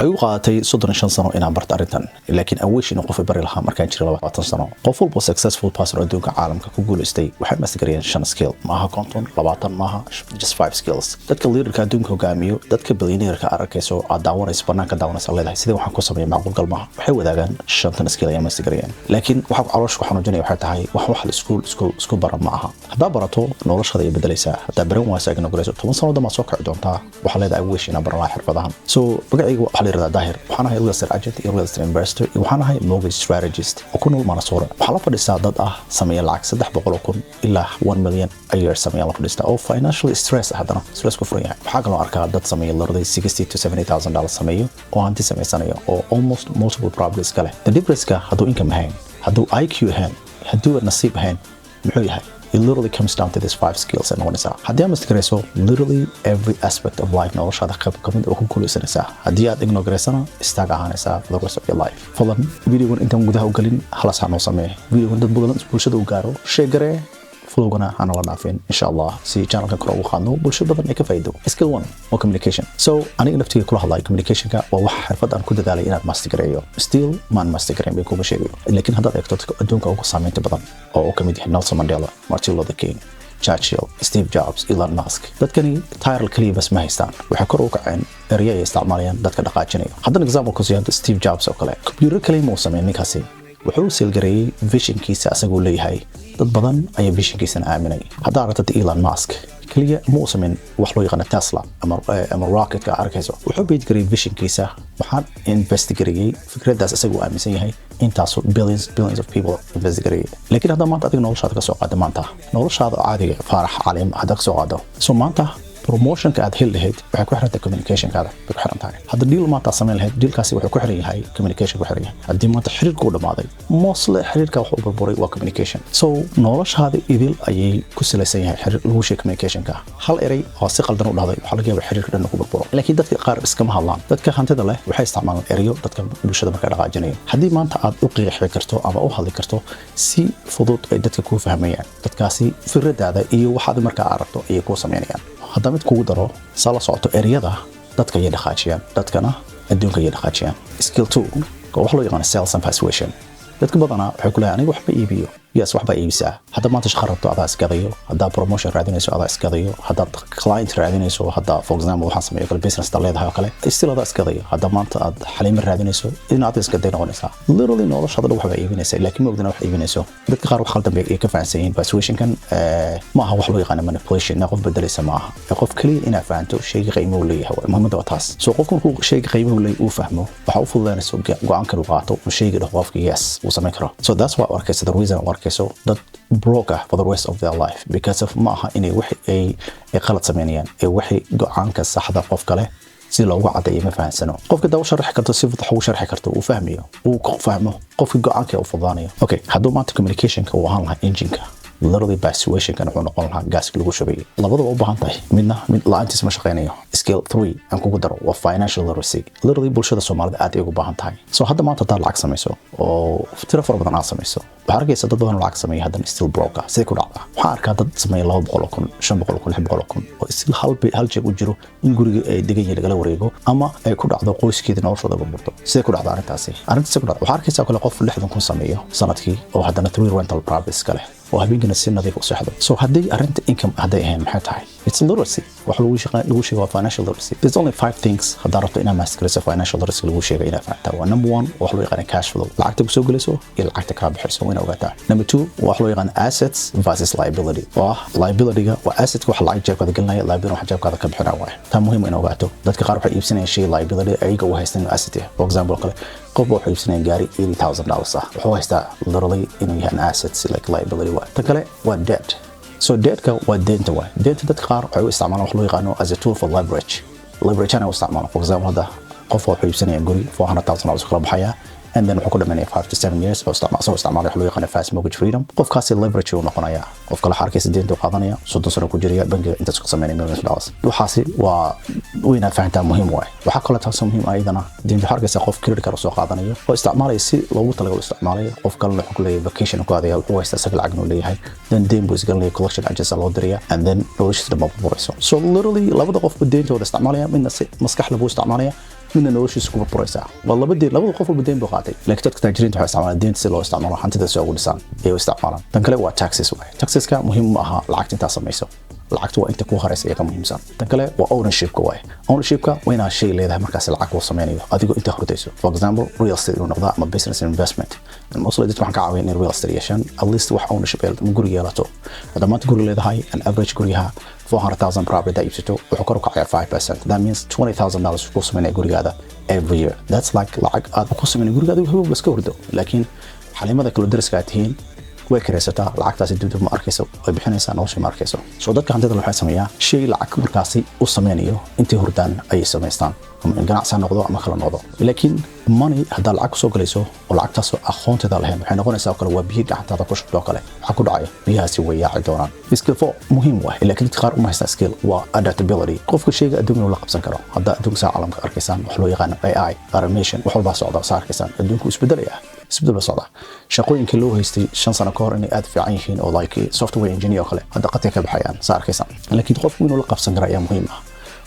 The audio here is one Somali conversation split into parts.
waxay u qaadatay 35 sano inaan barto arrintan laakiin awish inuu qof bari lahaa markaan jiray 20 sano qof walba successful person adduunka caalamka ku guuleystay waxay mastergareen 5 skill maaha konton 20 maaha just 5 skills dadka leaderka adduunka hogaamiyo dadka billionaire-ka arkayso aad daawanayso banaanka daawanayso leedahay sidii waxaan ku sameeyay macquul galmaha waxay wadaagaan 5 skill ay mastergareen laakiin waxa caloosh ku xanuujinaya waxay tahay wax isku baran ma aha hadaa barato noloshada ay bedelaysaa hadaa baran waasagna gurayso 10 sano dama soo kici doontaa waxa leedahay wish inaan baran lahaa xirfadahan so bagaygu waxa la yiraahdaa daahir waxaan ahay real estate agent iyo real estate investor iyo waxaan ahay mortgage strategist oo ku nool Manasora waxa la fadhiistaa dad ah sameeya lacag 300,000 ilaa 1 million a year sameeya la fadhiistaa oo financially stress hadana stress ku furan yahay waxa kale oo arkaa dad sameeya lorday 60 to 70,000 dollars sameeyo oo anti sameysanayo oo almost multiple properties kale the difference ka haduu income ahayn haduu IQ ahayn haduu nasiib ahayn muxuu yahay It literally comes down to these 5 skills and one is out. Haddii aad mastergarayso literally every aspect of life noloshaada qayb ka mid ah ku guuleysanaysaa. Haddii aad ignoraysana istaag ahaanaysaa for the rest of your life. Fadlan videogan intaan gudaha u galin halas ha noo sameeyo. Videogan dad badan bulshada u gaaro. Share garee flowgana ana la dhaafin insha Allah si channelka kor ugu qaadno bulshada badan ay ka faa'iido. Skill 1 waa communication. So aniga naftiga kula hadlay communication-ka waa wax xirfad aan ku dadaalay inaad mastergareeyo. Still man mastergareyn bay kuma sheegayo. Laakiin haddaad eegto adduunka ugu saameynta badan oo uu ka mid yahay Nelson Mandela, Martin Luther King, Churchill, Steve Jobs, Elon Musk. Dadkani title kaliya bas ma haystaan. Waxay kor u kaceen eraya ay isticmaalayaan dadka dhaqaajinayo. Haddana example ku siiyay Steve Jobs oo kale. Computer kaliya ma sameeyay ninkaasi. wuxuu silgareeyay visionkiisa asagoo leeyahay dad badan ayaa visionkiisana aaminay hadaa aragtay Elon Musk kaliya ma uu sameyn wax loo yaqaan Tesla ama rocket ka arkayso wuxuu beedgareeyay visionkiisa waxaan investigareeyay fikradaas asagoo aaminsan yahay intaas billions of people investigareeyay laakiin hadda maanta adiga noloshaada ka soo qaada maanta noloshaada caadiga farax caalim hadda ka soo qaado soo maanta promotion ka aad hel lahayd waxay ku xirantahay communication kaada ku xiran tahay hadda deal maanta sameyn lahayd dealkaasi wuxuu ku xiran yahay communication ku xiran yahay haddii maanta xiriirku dhamaaday mostly xiriirka wuxuu burburay waa communication so noloshaada idil ayay ku salaysan yahay xiriir lagu sheeg communication ka hal eray oo si qaldan u dhahday waxa laga yaabaa xiriirka dhan ku burburo laakiin dadka qaar iskama hadlaan dadka hantida leh waxay isticmaalaan erayo dadka bulshada marka dhaqaajinayo haddii maanta aad u qiixi karto ama u hadli karto si fudud ay dadka ku fahmayaan dadkaasi fikradaada iyo waxaad marka aragto ay ku sameeyaan hadda mid kugu daro sala socoto eriyada dadka ay dhaqaajiyaan dadkana adduunka ay dhaqaajiyaan skill 2 oo wax loo yaqaan sales and persuasion dadka badana waxay ku leeyahay aniga waxba iibiyo yes waxba iibisa hadda maanta shaqo rabto adaa iskadayo hadda promotion raadinayso adaa iskadayo hadda client raadinayso hadda for example waxaan sameeyo kale business leedahay oo kale still adaa iskadayo hadda maanta aad xaliim raadinayso in aad iska noqonaysaa literally noloshaada waxba iibinaysa laakiin moogdana wax iibinayso dadka qaar wax khaldan bay ka fahansan persuasion kan ma aha wax loo yaqaan manipulation qof bedelaysa ma aha qof kaliya ina fahanto shayga qiimo leeyahay muhiimada waa taas soo qofku markuu shayga qiimo leeyahay uu fahmo waxa uu fududaanayso go'aan ka qaato oo shayga qofka yes uu sameyn karo so that's why arkaysa the reason so that broke for the rest of their life because of maaha inay wixii ay qalad sameeyaan ee wixii go'aanka saxda qof kale si loogu cadeeyo ma fahansano qofka daw sharax karto si fudud uu sharxi karto uu fahmiyo uu ku fahmo qofka go'aanka uu fududaanayo okay hadduu maanta communication ka uu ahaan lahaa engine-ka literally persuasion kan wuxuu noqon lahaa gaaska lagu shubay labadaba u baahan tahay mid la'aantiis ma shaqeynayo skill 3 aan kugu daro waa financial literacy literally bulshada Soomaalida aad ay ugu baahan tahay so hadda maanta taad lacag samayso oo tiro fara badan aad samayso waxaa arkaysa dad badan lacag sameeya haddana still broke sidee ku dhacda waxaa arkaa dad sameeya 200,000 500,000 600,000 oo still hal jeeb u jiro in guriga ay degan yihiin lagala wareego ama ay ku dhacdo qoyskeeda noloshooda burburto sidee ku dhacda arrintaasi ku dhacda waxaa arkaysa kale qof 60,000 sameeyo sanadkii oo haddana 3 rental properties kale oo habeenkina si nadiif u saxdo so haddii arrinta income hadday ahayn maxay tahay it's literacy wax lagu sheego financial literacy there's only 5 things hadda rabto inaad masterayso financial literacy lagu sheego inaad fahantaa waa number 1 wax loo yaqaan cash flow lacagta ku soo galayso iyo lacagta ka bixayso inaad ogaataa number 2 wax loo yaqaan assets versus liability waa liability-ga waa assets wax lacag jeebkaada galinaya liability wax jeebkaada ka bixinaya waa taa muhiim in ogaato dadka qaar waxay iibsanayaan shay liability ayaga u haystaan asset for example kale qof wuxuu iibsanaya gaari $80,000 wuxuu haystaa literally inuu yahay assets like liability waa tan kale waa debt so debt-ka waa deenta waa deenta dadka qaar waxay u isticmaalaan wax loo yaqaano as a tool for leverage ana u isticmaalaan for example hadda qof wuxuu iibsanaya guri $400,000 kala baxaya and then wuxuu ku dhameynaya 5 to 7 years oo isticmaalaya wax loo yaqaan fast mortgage freedom qofkaasi leverage uu noqonaya qof kale xarkiisa deenta qaadanaya 30 sano ku jiraya bangiga intaas ku sameynaya millions of dollars waxaasi waa wayna fahantaa muhiim waay waxa kale taas muhiim ayadana deenta xarkiisa qof credit card soo qaadanayo oo isticmaalaya si loogu talagalay isticmaalaya qof kale wuxuu ku leeyahay vacation ku aadaya wuxuu haysta sagal lacag inuu leeyahay then deyn buu isgalinaya collection agency loo diraya and then noloshiisa dhammaan burburayso so literally labada qof deentooda isticmaalaya midna si maskax lagu isticmaalaya midna noloshiisa ku burburaysaa waa labada qof walba deyn buu qaatay laakiin dadka taajiriinta waxay isticmaalaan deynta si loo isticmaalo hantida si ugu dhisaan ay u isticmaalaan tan kale waa taxes waay taxeska muhiim ma aha lacagta inta samayso lacagtu waa inta ku horeysa iyaga muhiimsan tan kale waa ownershipka waay ownershipka waa inaad shay leedahay markaas lacag uu samaynayo adigoo inta hordayso for example real estate inuu noqdo ama business investment mostly dadka waxaan ka caawin in real estate yeeshaan at least wax ownership guri yeelato hadda maanta guri leedahay an average guriyaha 400,000 property that you wuxuu kor u kacaya 5%. That means $20,000 ku sameynaya gurigaada every year. That's like lacag aad ku sameynay gurigaada wuxuu iska hurdo. Laakiin xalimada kala dariska aad tihiin way kareysataa lacagtaasi dib ma arkayso way bixinaysaa nolosha ma arkayso. So dadka hantida waxay sameeyaan shay lacag markaasi u sameynayo intii hurdaan ay sameystaan. ama ganacsi noqdo ama kala noqdo laakiin money hada lacag soo galayso oo lacagtaas aqoonteeda lahayn waxay noqonaysaa kale waa biyo gacantaada ku shaqo kale waxa ku dhacaya biyahaasi way yaaci doonaan skill for muhiim waa laakiin qaar uma haysta skill waa adaptability qofka shayga adduunka la qabsan karo hada adduunka caalamka arkaysaan wax loo yaqaan AI automation wax walba socda saarkaysan adduunku isbedelaya socda shaqooyinka loo haystay 5 sano ka hor inay aad fiican yihiin oo like software engineer kale hada qadka ka baxayaan saarkaysan laakiin qofku inuu la qabsan karo ayaa muhiim ah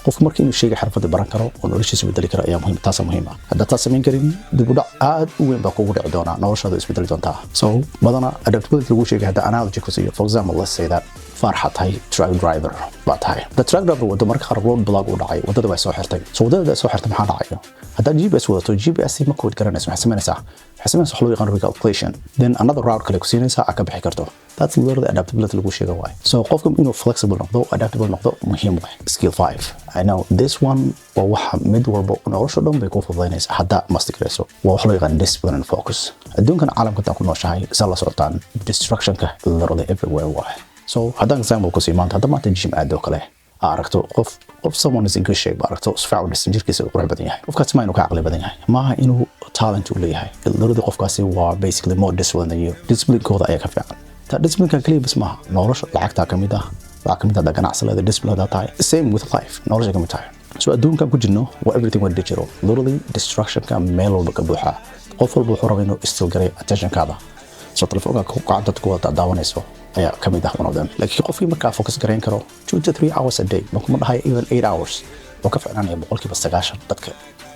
qofku markii inuu sheegay xirfad baran karo oo noloshiisa bedeli karo ayaa muhiim taas muhiim ah hadda taas sameyn karin dib u dhac aad u weyn baa kugu dhici doona noloshaada isbedeli doonta so badana adaptability lagu sheegay hadda analogy ku siiyo for example let's say that farxad hay truck driver baa tahay the truck driver wada marka qaar road block u dhacay wadada way soo xirtay so wadada soo xirtay maxaa dhacayo hadda GPS wadato GPS ma kood garanayso waxay sameynaysaa wax loo yaqaan recalculation then another route kale ku siinaysaa ka bixi karto that's literally adaptability lagu sheegay way so qofku inuu flexible noqdo adaptable noqdo muhiim way skill 5 I know this one waa waxa mid walba nolosha dhan bay ku fududaynaysaa hadda masterclass waa wax loo yaqaan discipline and focus adduunkan caalamka ku nooshahay isla la socotaan distractionka literally everywhere way so hadda example ku sii maanta hadda maanta gym aad oo kale aragto qof someone is in good shape aragto isfaacu jirkiisa uu qurux badan yahay qofkaas ma inuu ka aqli badan yahay maaha inuu talent u leeyahay literally qofkaasi waa basically more disciplined than you discipline-kooda ayaa ka fiican ta discipline-ka kaliya bas maaha nolosha lacagta kamid ah ganacsiga discipline tahay same with life nolosha kamid tahay so adduunkan ku jirno waa everything was digital literally distraction-ka meel walba ka buuxa qof walba wuxuu rabaa inuu still garay attention-kaada so telefoonka ku qacdad ku wada daawanayso ayaa kamid ah one of them laakiin qofkii markaa focus gareyn karo 2 to 3 hours a day ma kuma dhahay even 8 hours oo ka fiicnaanaya boqolkiiba 90 dadka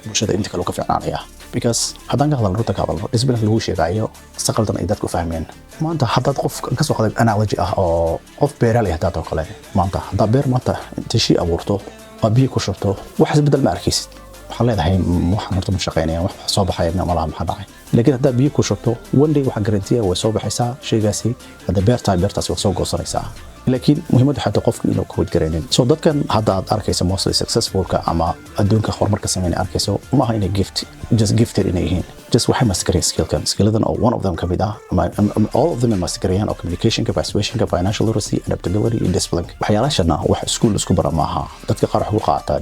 bulshada inta kale oo ka fiicnaanaya because haddaan ka hadalno runta ka hadalno discipline lagu sheegayo saqaldan ay dadku fahmeen maanta haddaad qof ka soo qaday analogy ah oo qof beeraley haddaad oo kale maanta haddaa beer maanta inta shay abuurto waa biyo ku shubto wax isbedel ma arkaysid waxaan leedahay waxaan horta ma shaqeynaya wax soo baxaya ma laha maxaa dhacay laakiin haddaa biyo ku shubto one day waxa garantiya way soo baxaysaa shaygaasi hadda beertaasi waa soo goosanaysaa laakiin muhiimadda xataa qofku inuu ka wadgareynin so dadkan hadda aad arkaysa mostly successful-ka ama adduunka horumarka sameynay arkayso ma aha inay gifted inay yihiin just waxay masterkareen skillkan oo one of them kamid ah ama all of them ay masterkareen oo communicationka persuasionka financial literacy adaptability and discipline waxyaalashana wax school isku bara maaha dadka qaar wax ku qaata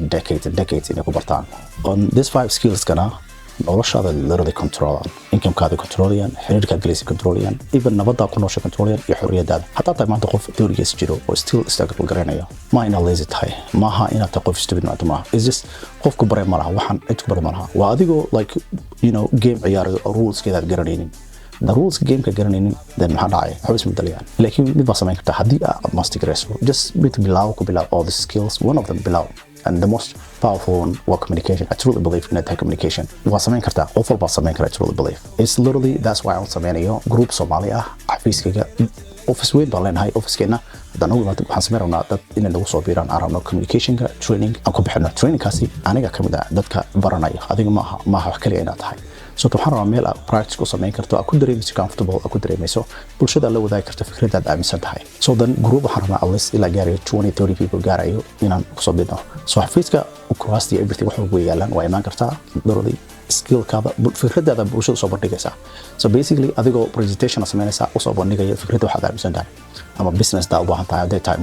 decades inay ku bartaan on this 5 skills kana noloshaada literally controlan income-kaada controlan xiriirkaad galaysa controlan even nabadda ku noosha controlan iyo xorriyadaada hataa tahay maanta qof teorigiis jiro oo still struggle garanayo ma inaad lazy tahay maaha inaad tahay qof stupid maanta maaha it's just qofku baray ma laha waxaan cid ku baray ma laha waa adigoo like you know game ciyaarayo ruleskeedaad garanaynin the rules game-ka garanaynin then maxaa dhacay waxba isbedelayaan laakiin mid baa samayn kartaa haddii aad mastergarayso just bilow all the skills one of them below and the most powerful one was communication. I truly believe in that communication. Waa samayn kartaa qof walba samayn kara I truly believe. It's literally that's why I'm sameynayo group Somali ah xafiiskayga office weyn baan leenahay officekeena haddaan ugu imaado waxaan sameynaa dad inay nagu soo biiraan aragno communicationka training aan ku bixino trainingkaasi aniga kamid ah dadka baranayo adiga maaha wax kaliya inaad tahay so waxaan rabaa meel aad practice ku samayn karto aad ku dareemayso comfortable aad ku dareemayso bulshada la wadaagi karto fikradaad aaminsan tahay so then group waxaan rabaa at least ilaa gaarayo 20-30 people gaarayo inaan kusoo biirno so xafiiska kuwaas iyo everything wax ugu yaalaan waa imaan kartaa literally skill-kaada fikradaada bulshada soo bandhigaysaa so basically adigoo presentation samaynaysaa usoo bandhigaya fikradda waxaad aaminsan tahay ama business daa u baahan tahay hadday tahay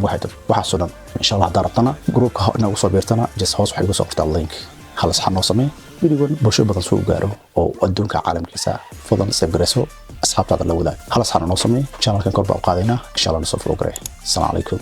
waxaasoo dhan insha allah haddaa rabtana groupka inaad usoo biirtana just hoos waxay kusoo qortaa link halas xan noo samee videogan bulsho badan soo gaaro oo adduunka caalamkiisa fadlan sabgarayso asxaabtaada la wadaag halas xan noo samee channelkan kor baa u qaadaynaa insha allah nasoo follow garee assalaamu calaykum